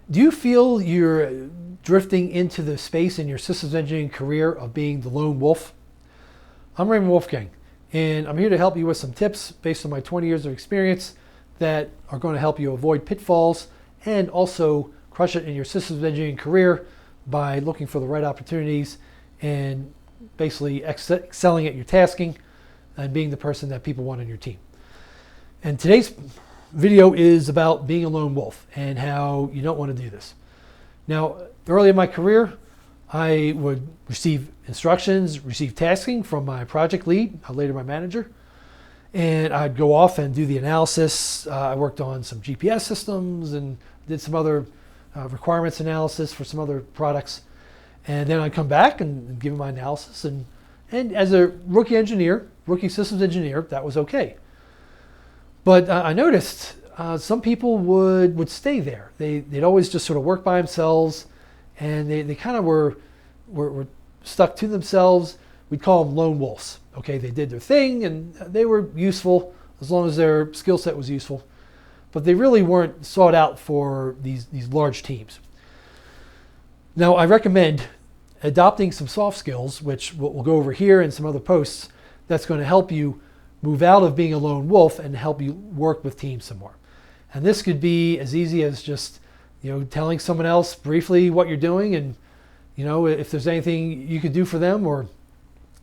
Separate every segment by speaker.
Speaker 1: Do you feel you're drifting into the space in your systems engineering career of being the lone wolf? I'm Raymond Wolfgang, and I'm here to help you with some tips based on my 20 years of experience that are going to help you avoid pitfalls and also crush it in your systems engineering career by looking for the right opportunities and basically excelling at your tasking and being the person that people want on your team. And today's video is about being a lone wolf and how you don't want to do this. Now, early in my career, I would receive instructions, receive tasking from my project lead, later my manager, and I'd go off and do the analysis. I worked on some GPS systems and did some other requirements analysis for some other products. And then I'd come back and give my analysis. And as a rookie engineer, rookie systems engineer, that was okay. But I noticed some people would stay there. They'd always just sort of work by themselves, and they kind of were stuck to themselves. We'd call them lone wolves. Okay, they did their thing, and they were useful as long as their skill set was useful. But they really weren't sought out for these large teams. Now, I recommend adopting some soft skills, which we'll go over here in some other posts, that's going to help you move out of being a lone wolf and help you work with teams some more. And this could be as easy as just, telling someone else briefly what you're doing, and if there's anything you could do for them, or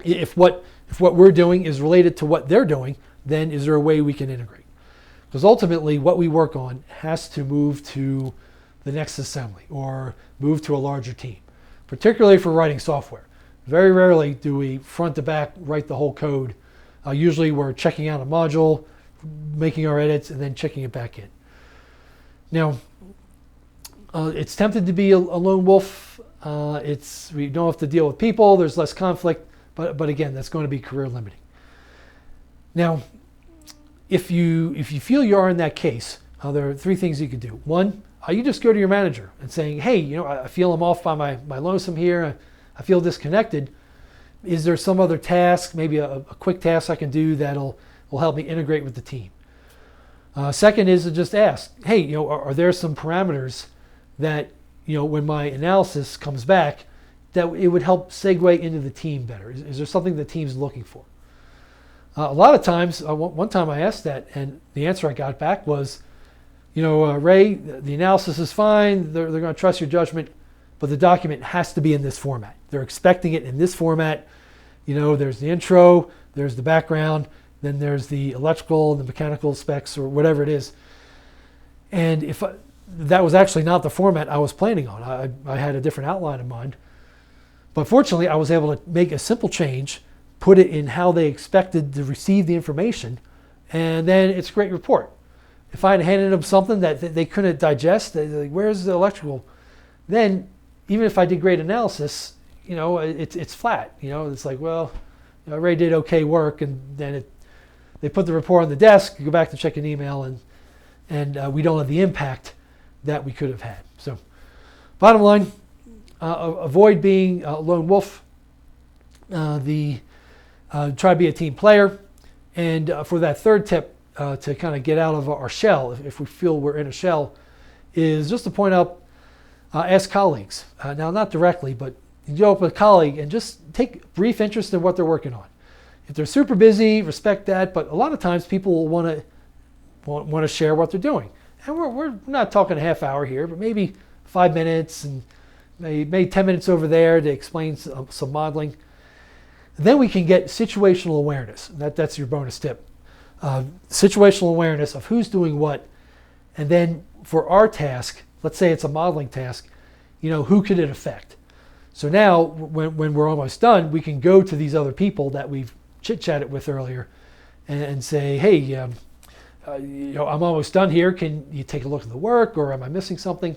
Speaker 1: if what we're doing is related to what they're doing, then is there a way we can integrate? Because ultimately what we work on has to move to the next assembly or move to a larger team, particularly for writing software. Very rarely do we front to back write the whole code. Usually we're checking out a module, making our edits, and then checking it back in. Now, it's tempting to be a lone wolf. We don't have to deal with people. There's less conflict, but again, that's going to be career limiting. Now, if you feel you are in that case, there are three things you could do. One, you just go to your manager and saying, hey, I feel I'm off by my lonesome here. I feel disconnected. Is there some other task, maybe a quick task I can do that'll help me integrate with the team? Second is to just ask, hey, are there some parameters that, when my analysis comes back, that it would help segue into the team better? Is there something the team's looking for? A lot of times, one time I asked that, and the answer I got back was, Ray, the analysis is fine. They're going to trust your judgment, but the document has to be in this format. They're expecting it in this format. There's the intro, there's the background, then there's the electrical, the mechanical specs, or whatever it is. And if that was actually not the format I was planning on, I had a different outline in mind. But fortunately, I was able to make a simple change, put it in how they expected to receive the information, and then it's a great report. If I had handed them something that they couldn't digest, they're like, where's the electrical? Then, even if I did great analysis, it's flat. It's like, well, Ray did okay work, and then they put the report on the desk, you go back to check an email, and we don't have the impact that we could have had. So, bottom line, avoid being a lone wolf. Try to be a team player, and for that third tip, to kind of get out of our shell, if we feel we're in a shell, is just to point out, ask colleagues. Now, not directly, but you go up with a colleague and just take brief interest in what they're working on. If they're super busy, respect that, but a lot of times people will want to share what they're doing. And we're not talking a half hour here, but maybe 5 minutes and maybe 10 minutes over there to explain some modeling. Then we can get situational awareness. That's your bonus tip. Situational awareness of who's doing what, and then for our task, let's say it's a modeling task, who could it affect? So now, when we're almost done, we can go to these other people that we've chit-chatted with earlier and say, hey, I'm almost done here. Can you take a look at the work, or am I missing something?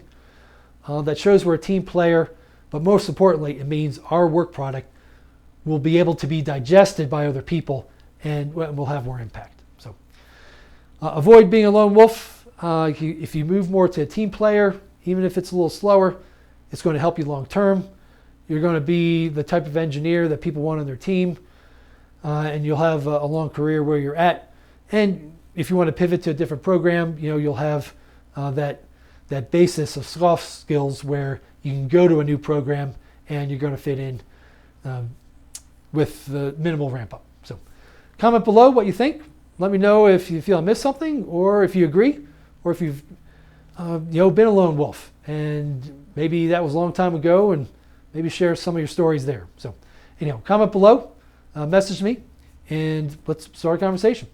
Speaker 1: That shows we're a team player, but most importantly, it means our work product will be able to be digested by other people, and we'll have more impact. So avoid being a lone wolf. If you move more to a team player, even if it's a little slower, it's going to help you long term. You're going to be the type of engineer that people want on their team, and you'll have a long career where you're at. And if you want to pivot to a different program, you'll have that that basis of soft skills where you can go to a new program and you're going to fit in with the minimal ramp up. So comment below what you think. Let me know if you feel I missed something, or if you agree, or if you've been a lone wolf and maybe that was a long time ago, and maybe share some of your stories there. So anyhow, comment below, message me, and let's start a conversation.